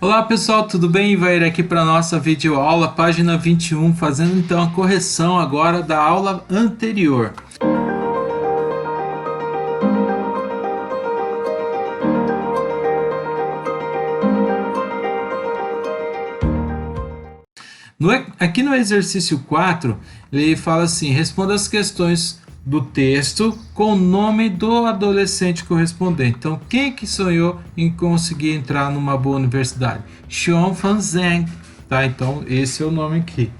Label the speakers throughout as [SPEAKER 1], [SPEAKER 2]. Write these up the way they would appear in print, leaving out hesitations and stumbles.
[SPEAKER 1] Olá pessoal, tudo bem? Vai ir aqui para nossa videoaula, página 21, fazendo então a correção agora da aula anterior. Aqui no exercício 4, ele fala assim: responda as questões do texto com o nome do adolescente correspondente. Então, quem que sonhou em conseguir entrar numa boa universidade? Xiong Fan Zhang, tá? Então, esse é o nome aqui.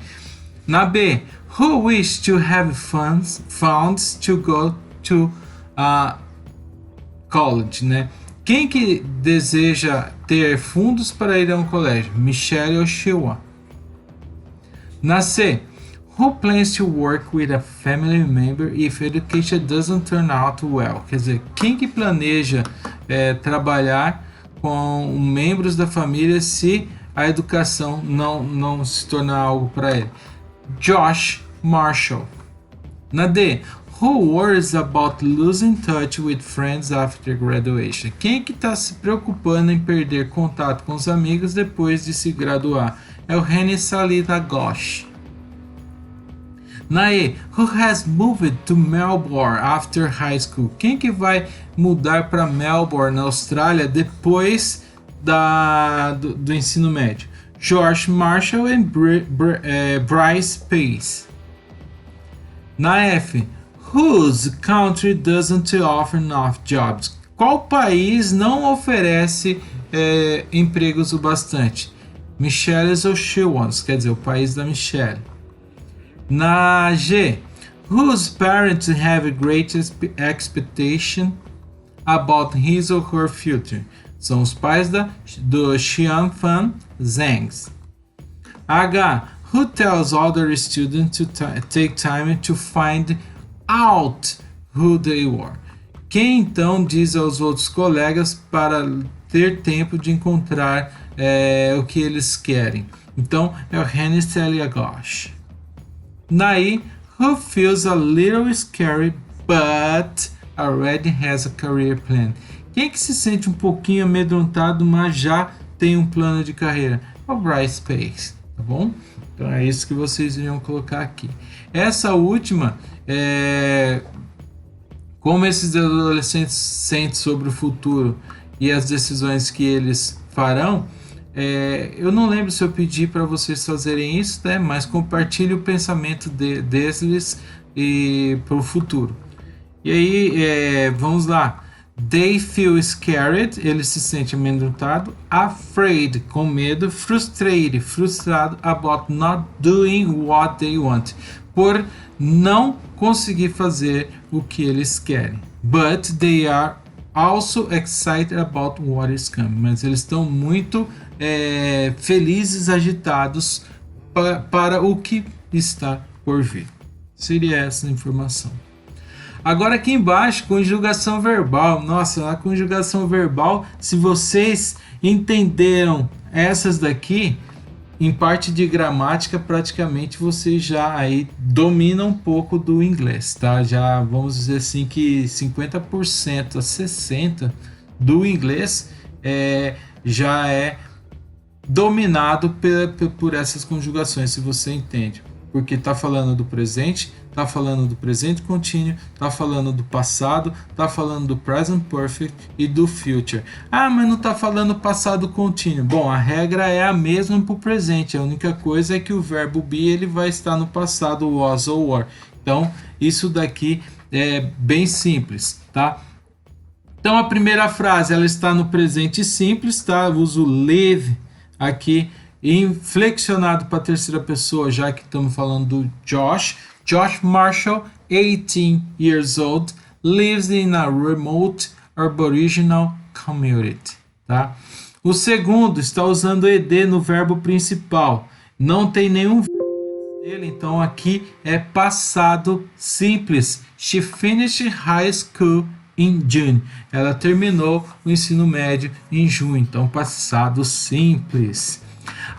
[SPEAKER 1] Na B, who wish to have funds to go to college, né? Quem que deseja ter fundos para ir a um colégio? Michelle Oshiwa. Na C, who plans to work with a family member if education doesn't turn out well? Quer dizer, quem que planeja trabalhar com membros da família se a educação não se tornar algo para ele? Josh Marshall. Na D, who worries about losing touch with friends after graduation? Quem que está se preocupando em perder contato com os amigos depois de se graduar? É o Reni Salida Ghosh. Na E, who has moved to Melbourne after high school? Quem que vai mudar para Melbourne, na Austrália, depois do ensino médio? George Marshall e Bryce Pace. Na F, whose country doesn't offer enough jobs? Qual país não oferece empregos o bastante? Michelle's Oshawans, quer dizer, o país da Michelle. Na G, whose parents have a great expectation about his or her future? São os pais do Xiang Fan Zhang. H, who tells other students to take time to find out who they are? Quem então diz aos outros colegas para ter tempo de encontrar o que eles querem? Então é o Reni Celia Ghosh. Na I, who feels a little scary but already has a career plan? Quem que se sente um pouquinho amedrontado, mas já tem um plano de carreira? É o Bryce Pace, tá bom? Então é isso que vocês iriam colocar aqui. Essa última, como esses adolescentes sentem sobre o futuro e as decisões que eles farão, eu não lembro se eu pedi para vocês fazerem isso, né? Mas compartilhe o pensamento deles para o futuro. E aí, vamos lá. They feel scared, ele se sente amedrontado. Afraid, com medo. Frustrated, frustrado. About not doing what they want, por não conseguir fazer o que eles querem. But they are also excited about what is coming. Mas eles estão muito felizes, agitados para o que está por vir. Seria essa a informação. Agora aqui embaixo, conjugação verbal. Nossa, a conjugação verbal, se vocês entenderam essas daqui, em parte de gramática, praticamente vocês já aí dominam um pouco do inglês, tá? Já vamos dizer assim que 50% a 60% do inglês já é dominado por essas conjugações, se você entende. Porque está falando do presente, está falando do presente contínuo, está falando do passado, está falando do present perfect e do future. Ah, mas não está falando passado contínuo. Bom, a regra é a mesma para o presente. A única coisa é que o verbo be ele vai estar no passado, was ou were. Então, isso daqui é bem simples, tá? Então, a primeira frase ela está no presente simples, tá? Eu uso live aqui inflexionado para a terceira pessoa, já que estamos falando do Josh. Josh Marshall, 18 years old, lives in a remote aboriginal community, tá? O segundo está usando ed no verbo principal. Não tem nenhum verbo dele, então aqui é passado simples. She finished high school in June. Ela terminou o ensino médio em junho, então passado simples.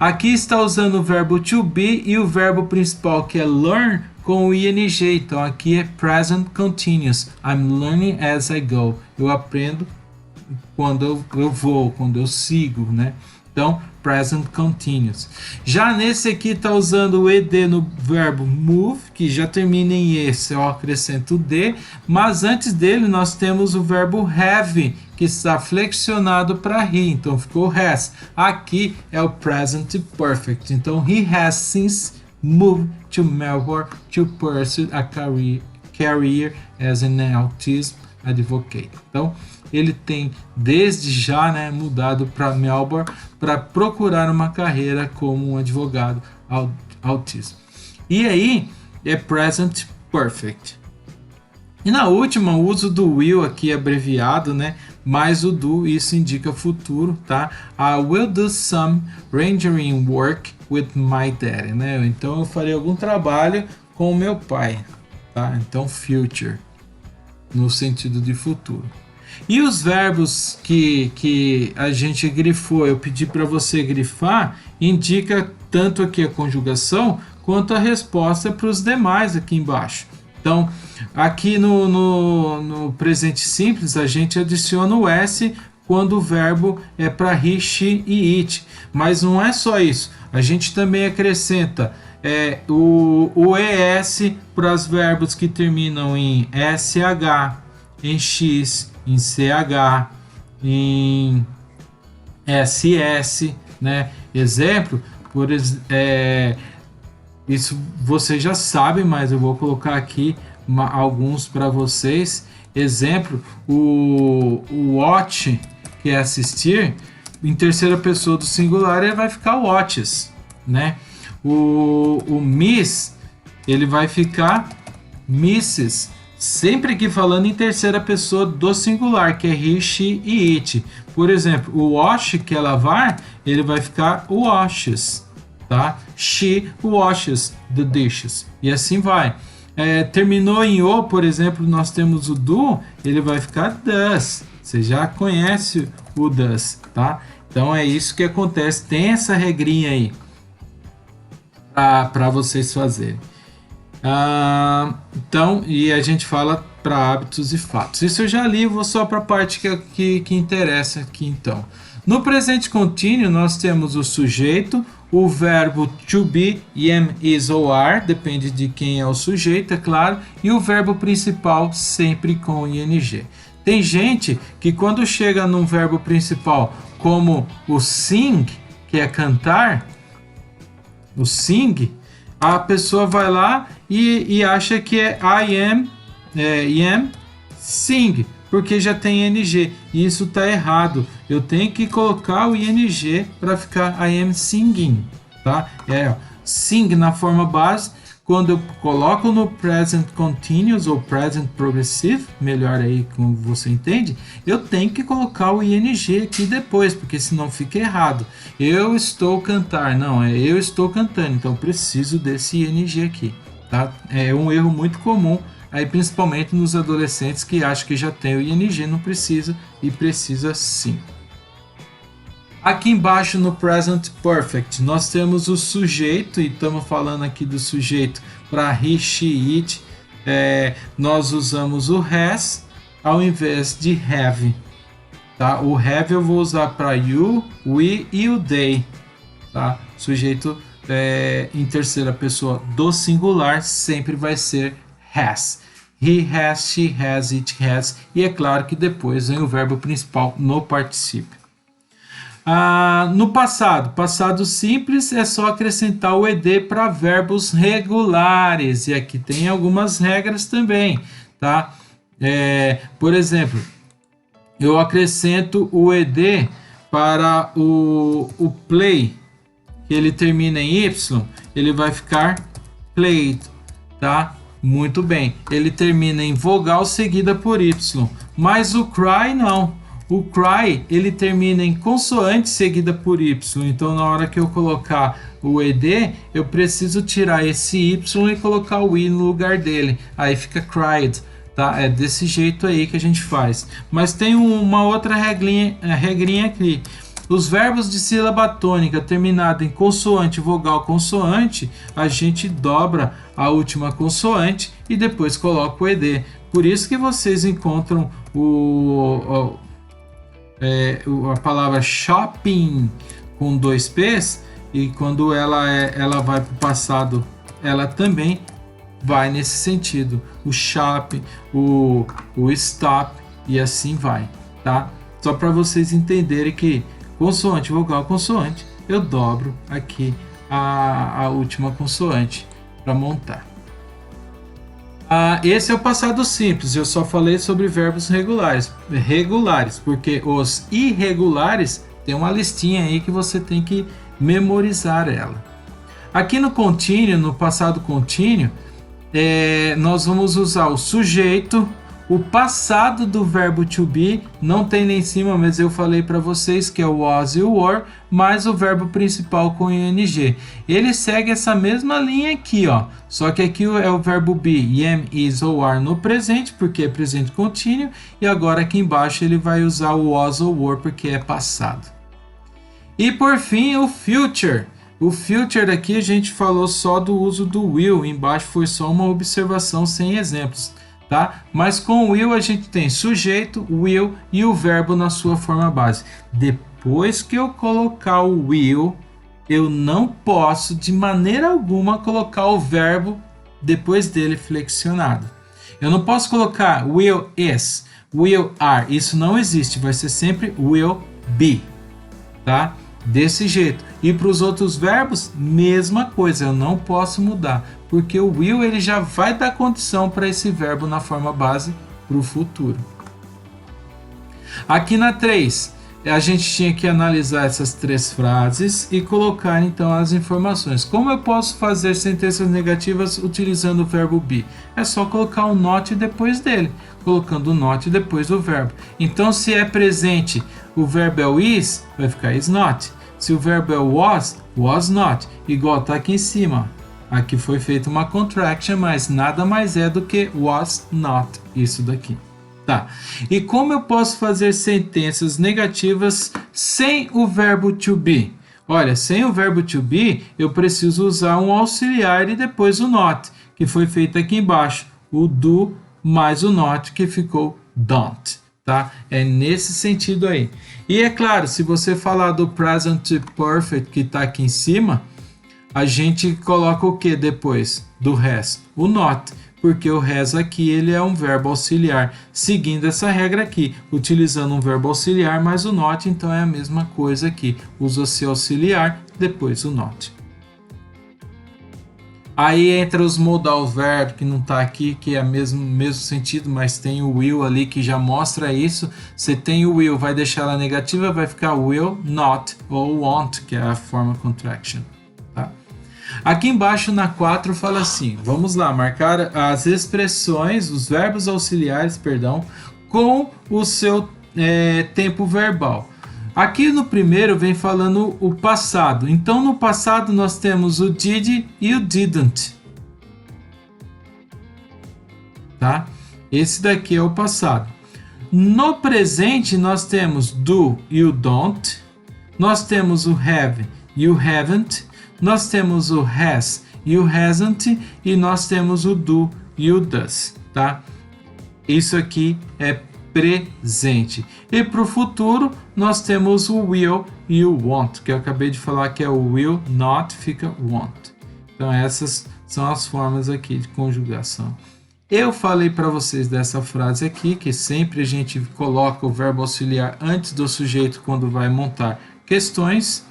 [SPEAKER 1] Aqui está usando o verbo to be e o verbo principal que é learn com o ing. Então aqui é present continuous. I'm learning as I go. Eu aprendo quando eu vou, quando eu sigo, né? Então, present continuous. Já nesse aqui está usando o ed no verbo move, que já termina em e, eu acrescento o d, mas antes dele nós temos o verbo have, que está flexionado para he, então ficou has. Aqui é o present perfect, então he has since moved to Melbourne to pursue a career as an autism advocate. Então, ele tem desde já, né, mudado para Melbourne para procurar uma carreira como um advogado autista. E aí é present perfect. E na última, o uso do will aqui abreviado, né, mais o do, isso indica futuro, tá? I will do some rendering work with my daddy, né? Então eu farei algum trabalho com o meu pai, tá? Então future, no sentido de futuro. E os verbos que a gente grifou, eu pedi para você grifar, indica tanto aqui a conjugação quanto a resposta para os demais aqui embaixo. Então, aqui no presente simples, a gente adiciona o S quando o verbo é para he, she e it. Mas não é só isso, a gente também acrescenta o ES para os verbos que terminam em SH, em X, em CH, em SS, né? Exemplo, isso você já sabe, mas eu vou colocar aqui alguns para vocês. Exemplo, o watch, que é assistir, em terceira pessoa do singular ele vai ficar watches, né? O miss, ele vai ficar misses, sempre que falando em terceira pessoa do singular, que é he, she e it. Por exemplo, o wash, que é lavar, ele vai ficar washes, tá? She washes the dishes. E assim vai. Terminou em o, por exemplo, nós temos o do, ele vai ficar does. Você já conhece o does, tá? Então é isso que acontece. Tem essa regrinha aí para vocês fazerem. Então, e a gente fala para hábitos e fatos. Isso eu já li, vou só para a parte que interessa aqui então. No presente contínuo, nós temos o sujeito, o verbo to be, am, is ou are, depende de quem é o sujeito, é claro, e o verbo principal sempre com ing. Tem gente que quando chega num verbo principal, como o sing, que é cantar, o sing, a pessoa vai lá e acha que é I am sing, porque já tem ing, e isso está errado. Eu tenho que colocar o ing para ficar I am singing, tá? Sing na forma base. Quando eu coloco no present continuous ou present progressive, melhor aí como você entende, eu tenho que colocar o ing aqui depois, porque senão fica errado. Eu estou cantar, não, eu estou cantando, então preciso desse ing aqui, tá? É um erro muito comum, aí principalmente nos adolescentes que acham que já tem o ing, não precisa e precisa sim. Aqui embaixo no Present Perfect nós temos o sujeito, e estamos falando aqui do sujeito para he, she, it. Nós usamos o has ao invés de have, tá? O have eu vou usar para you, we e o they, tá? Sujeito em terceira pessoa do singular sempre vai ser has. He has, she has, it has, e é claro que depois vem o verbo principal no particípio. No passado simples é só acrescentar o ed para verbos regulares, e aqui tem algumas regras também, tá? Por exemplo, eu acrescento o ed para o play, que ele termina em y, ele vai ficar played, tá? Muito bem, ele termina em vogal seguida por y, mas o cry não. O cry, ele termina em consoante seguida por y, então na hora que eu colocar o ed, eu preciso tirar esse y e colocar o i no lugar dele, aí fica cried, tá? É desse jeito aí que a gente faz. Mas tem uma outra regrinha aqui. Os verbos de sílaba tônica terminada em consoante, vogal, consoante, a gente dobra a última consoante e depois coloca o ed. Por isso que vocês encontram a palavra shopping com dois P's, e quando ela vai para o passado, ela também vai nesse sentido. O sharp, o stop e assim vai, tá? Só para vocês entenderem que consoante, vogal, consoante, eu dobro aqui a última consoante para montar. Esse é o passado simples, eu só falei sobre verbos regulares, porque os irregulares tem uma listinha aí que você tem que memorizar ela. Aqui no contínuo, no passado contínuo, nós vamos usar o sujeito, o passado do verbo to be, não tem lá em cima, mas eu falei para vocês que é o was e o were, mais o verbo principal com ing. Ele segue essa mesma linha aqui, ó. Só que aqui é o verbo be, am, is ou are no presente, porque é presente contínuo, e agora aqui embaixo ele vai usar o was ou were, porque é passado. E por fim, o future. O future aqui a gente falou só do uso do will, embaixo foi só uma observação sem exemplos. Tá? Mas com o will a gente tem sujeito, will e o verbo na sua forma base. Depois que eu colocar o will, eu não posso de maneira alguma colocar o verbo depois dele flexionado. Eu não posso colocar will is, will are, isso não existe, vai ser sempre will be, tá? Desse jeito. E para os outros verbos, mesma coisa, eu não posso mudar, porque o will ele já vai dar condição para esse verbo na forma base para o futuro. Aqui na 3, a gente tinha que analisar essas 3 frases e colocar então as informações. Como eu posso fazer sentenças negativas utilizando o verbo be? É só colocar o not depois dele, colocando o not depois do verbo. Então, se é presente, o verbo é o is, vai ficar is not. Se o verbo é o was not, igual está aqui em cima. Aqui foi feita uma contraction, mas nada mais é do que was not, isso daqui. Tá. E como eu posso fazer sentenças negativas sem o verbo to be? Olha, sem o verbo to be, eu preciso usar um auxiliar e depois o not, que foi feito aqui embaixo. O do mais o not, que ficou don't. Tá? É nesse sentido aí. E é claro, se você falar do present perfect que está aqui em cima, a gente coloca o que depois do has? O not, porque o has aqui ele é um verbo auxiliar, seguindo essa regra aqui, utilizando um verbo auxiliar mais o not, então é a mesma coisa aqui, usa-se auxiliar, depois o not. Aí entra os modal verb, que não está aqui, que é o mesmo sentido, mas tem o will ali que já mostra isso. Você tem o will, vai deixar ela negativa, vai ficar will not ou want, que é a forma contraction. Tá? Aqui embaixo na 4 fala assim, vamos lá, marcar as expressões, os verbos auxiliares, perdão, com o seu tempo verbal. Aqui no primeiro vem falando o passado. Então no passado nós temos o did e o didn't. Tá? Esse daqui é o passado. No presente nós temos do e o don't. Nós temos o have e o haven't. Nós temos o has e o hasn't. E nós temos o do e o does. Tá? Isso aqui é presente. E para o futuro, nós temos o will e o want, que eu acabei de falar que é o will not, fica want. Então essas são as formas aqui de conjugação. Eu falei para vocês dessa frase aqui, que sempre a gente coloca o verbo auxiliar antes do sujeito quando vai montar questões.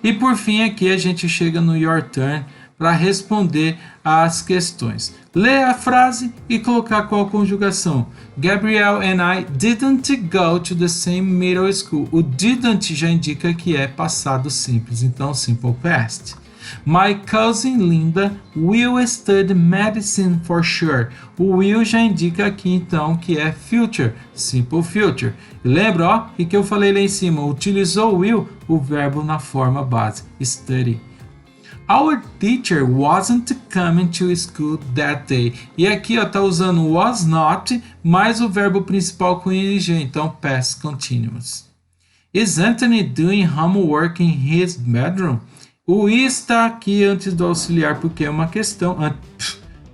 [SPEAKER 1] E por fim aqui a gente chega no your turn para responder às questões. Ler a frase e colocar qual conjugação. Gabriel and I didn't go to the same middle school. O didn't já indica que é passado simples, então simple past. My cousin Linda will study medicine for sure. O will já indica aqui então que é future, simple future. E lembra, ó, o que eu falei lá em cima? Utilizou o will, o verbo na forma base, study. Our teacher wasn't coming to school that day. E aqui ó, tá usando was not mais o verbo principal com ing, então past continuous. Is Anthony doing homework in his bedroom? O is está aqui antes do auxiliar porque é uma questão.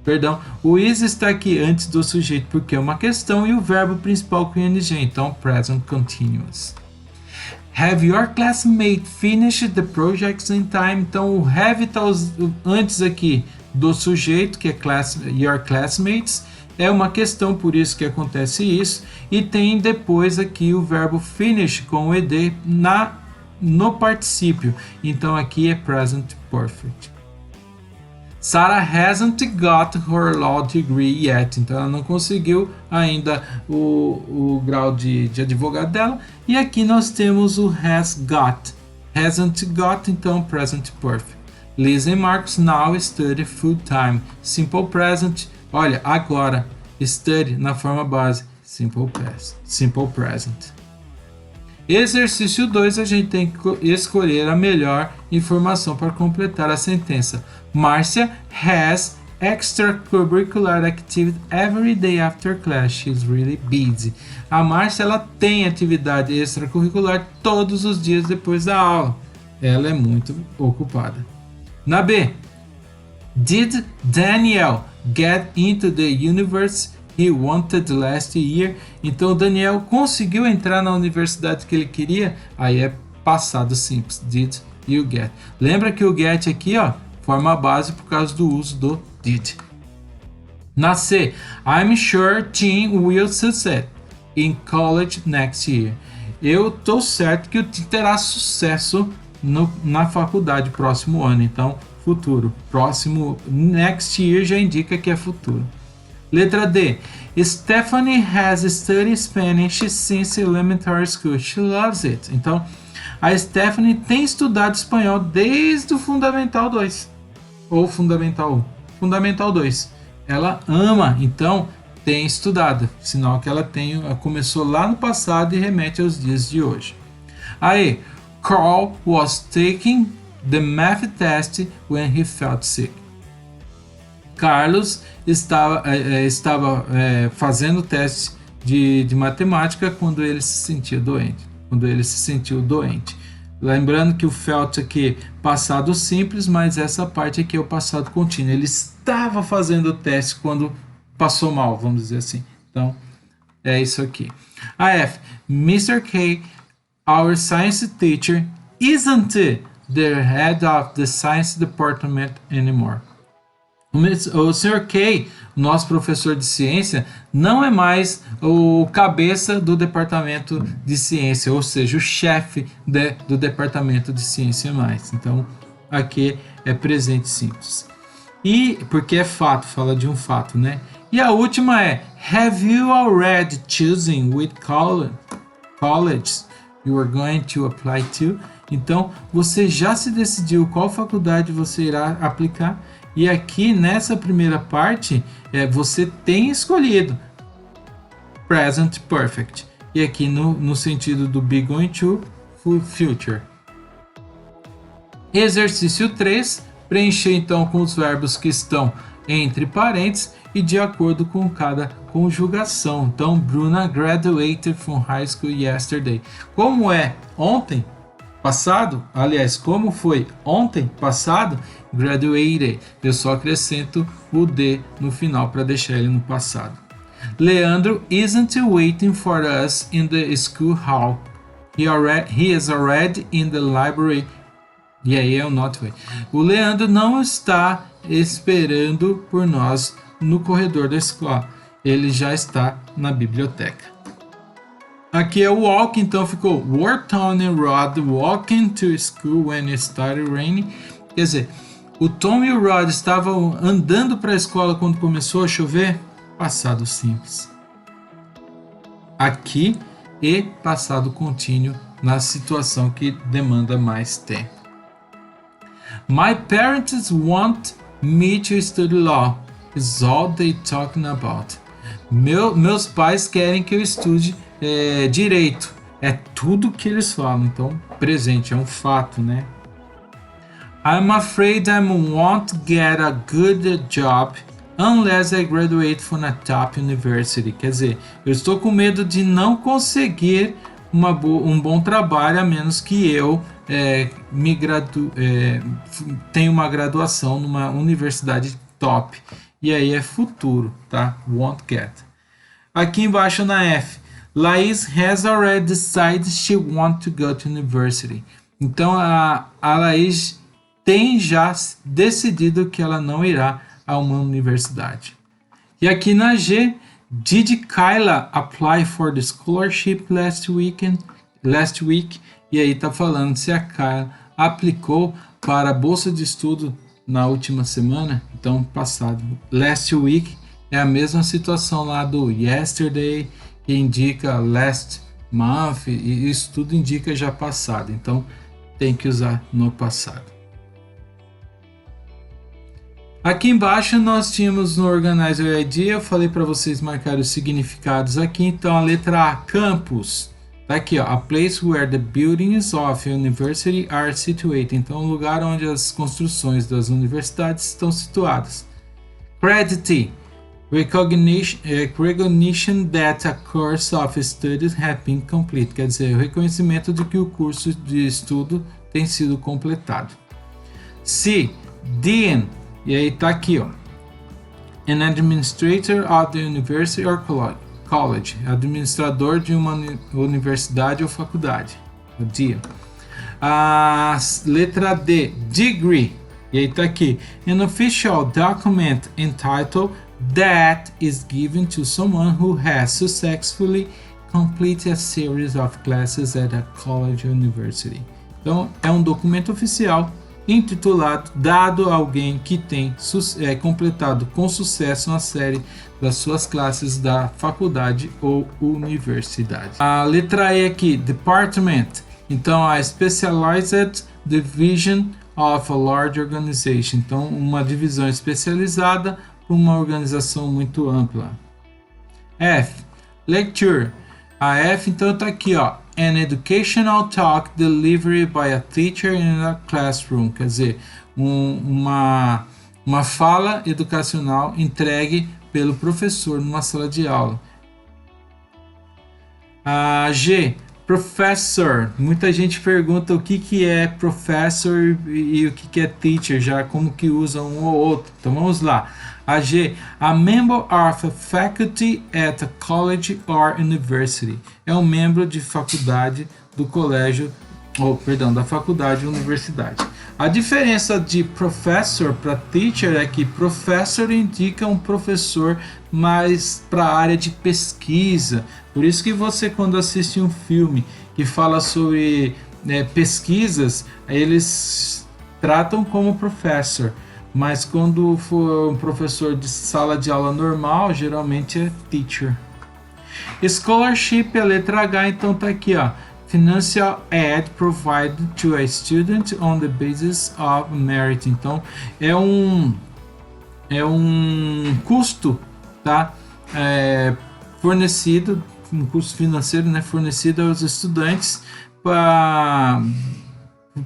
[SPEAKER 1] Perdão, o is está aqui antes do sujeito porque é uma questão e o verbo principal com ing, então present continuous. Have your classmate finished the projects in time? Então o have está antes aqui do sujeito, que é your classmates, é uma questão, por isso que acontece isso, e tem depois aqui o verbo finish com o ed no particípio, então aqui é present perfect. Sarah hasn't got her law degree yet, então ela não conseguiu ainda o grau de advogado dela, e aqui nós temos o has got, hasn't got, então present perfect. Lisa e Marcos now study full time, simple present, olha, agora, study na forma base, simple past, simple present. Exercício 2, a gente tem que escolher a melhor informação para completar a sentença. Marcia has extracurricular activity every day after class. She's really busy. A Márcia, ela tem atividade extracurricular todos os dias depois da aula. Ela é muito ocupada. Na B, did Daniel get into the university he wanted last year? Então Daniel conseguiu entrar na universidade que ele queria? Aí é passado simples. Did you get? Lembra que o get aqui, ó, forma base por causa do uso do did. Na C, I'm sure Tim will succeed in college next year. Eu tô certo que o Tim terá sucesso na faculdade próximo ano. Então, futuro. Próximo, next year já indica que é futuro. Letra D. Stephanie has studied Spanish since elementary school. She loves it. Então, a Stephanie tem estudado espanhol desde o Fundamental 2. Ou Fundamental 1. Fundamental 2. Ela ama, então tem estudado. Sinal que ela começou lá no passado e remete aos dias de hoje. Aí, Carl was taking the math test when he felt sick. Carlos estava fazendo teste de matemática quando ele se sentia doente. Quando ele se sentiu doente. Lembrando que o felt aqui passado simples, mas essa parte aqui é o passado contínuo. Ele estava fazendo o teste quando passou mal, vamos dizer assim. Então, é isso aqui. A F. Mr. K, our science teacher, isn't the head of the science department anymore. O Sr. K, nosso professor de ciência, não é mais o cabeça do departamento de ciência, ou seja, o chefe do departamento de ciência mais. Então, aqui é presente simples. E, porque é fato, fala de um fato, né? E a última é, have you already chosen which college you are going to apply to? Então, você já se decidiu qual faculdade você irá aplicar? E aqui nessa primeira parte, você tem escolhido present perfect. E aqui no sentido do be going to future. Exercício 3. Preencher então com os verbos que estão entre parênteses e de acordo com cada conjugação. Então, Bruna graduated from high school yesterday. Como é ontem? Passado, aliás, como foi ontem, passado, graduated. Eu só acrescento o D no final para deixar ele no passado. Leandro isn't waiting for us in the school hall. He is already in the library. E aí é o not wait. O Leandro não está esperando por nós no corredor da escola. Ele já está na biblioteca. Aqui é o walk, então ficou were Tony and Rod walking to school when it started raining. Quer dizer, o Tom e o Rod estavam andando para a escola quando começou a chover? Passado simples. Aqui e passado contínuo na situação que demanda mais tempo. My parents want me to study law. Is all they talking about. Meus pais querem que eu estude direito. É tudo que eles falam. Então, presente, é um fato, né? I'm afraid I won't get a good job unless I graduate from a top university. Quer dizer, eu estou com medo de não conseguir um bom trabalho a menos que eu tenha uma graduação numa universidade top. E aí é futuro, tá? Won't get. Aqui embaixo na F. Laís has already decided she wants to go to university. Então a Laís tem já decidido que ela não irá a uma universidade. E aqui na G, did Kyla apply for the scholarship last week? E aí tá falando se a Kyla aplicou para a bolsa de estudo na última semana, então passado. Last week é a mesma situação lá do yesterday, que indica last month, e isso tudo indica já passado, então tem que usar no passado. Aqui embaixo nós tínhamos no Organizer ID, eu falei para vocês marcarem os significados aqui, então a letra A, campus, tá aqui ó, a place where the buildings of a university are situated, então o lugar onde as construções das universidades estão situadas. Credit, recognition that a course of studies has been complete, quer dizer, o reconhecimento de que o curso de estudo tem sido completado. C, Dean, e aí tá aqui, ó. An administrator of the university or college. Administrador de uma universidade ou faculdade. O dia. A letra D, degree. E aí tá aqui. An official document entitled that is given to someone who has successfully completed a series of classes at a college or university. Então, é um documento oficial intitulado dado a alguém que tem completado com sucesso uma série das suas classes da faculdade ou universidade. A letra E aqui, department, então a specialized division of a large organization, então uma divisão especializada para uma organização muito ampla. F, lecture, a F então está aqui, ó. An educational talk delivered by a teacher in a classroom, quer dizer, uma fala educacional entregue pelo professor numa sala de aula. A G, professor, muita gente pergunta o que é professor e o que é teacher, já como que usa um ou outro, então vamos lá. A G, a member of a faculty at a college or university. É um membro de faculdade do colégio, da faculdade ou universidade. A diferença de professor para teacher é que professor indica um professor mais para a área de pesquisa. Por isso que você, quando assiste um filme que fala sobre pesquisas, eles tratam como professor. Mas quando for um professor de sala de aula normal, geralmente é teacher. Scholarship é a letra H, então tá aqui, ó. Financial aid provided to a student on the basis of merit. Então é um custo, tá? Fornecido, um custo financeiro, né? Fornecido aos estudantes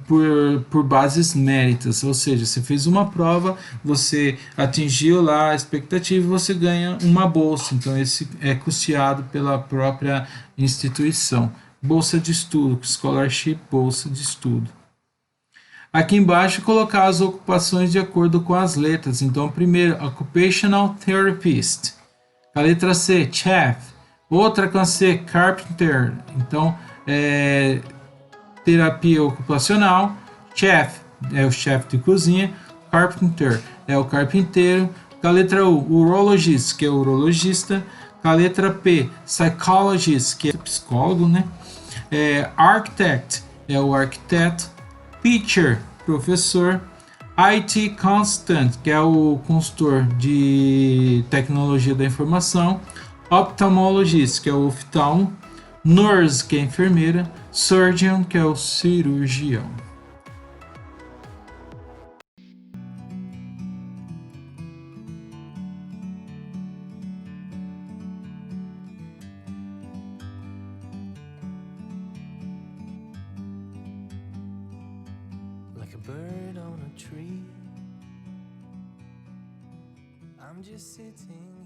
[SPEAKER 1] por bases méritas, ou seja, você fez uma prova, você atingiu lá a expectativa e você ganha uma bolsa, então esse é custeado pela própria instituição. Bolsa de estudo, scholarship, bolsa de estudo. Aqui embaixo colocar as ocupações de acordo com as letras, então primeiro, occupational therapist, a letra C, chef, outra com a C, carpenter, então terapia ocupacional, chef é o chefe de cozinha, carpenter é o carpinteiro, com a letra U, urologist, que é o urologista, com a letra P, psychologist, que é psicólogo, né? Architect é o arquiteto, teacher, professor, IT constant, que é o consultor de tecnologia da informação, ophthalmologist, que é o oftalmo, nurse, que é a enfermeira, surgeon, que é o cirurgião.
[SPEAKER 2] Like a bird on a tree, I'm just sitting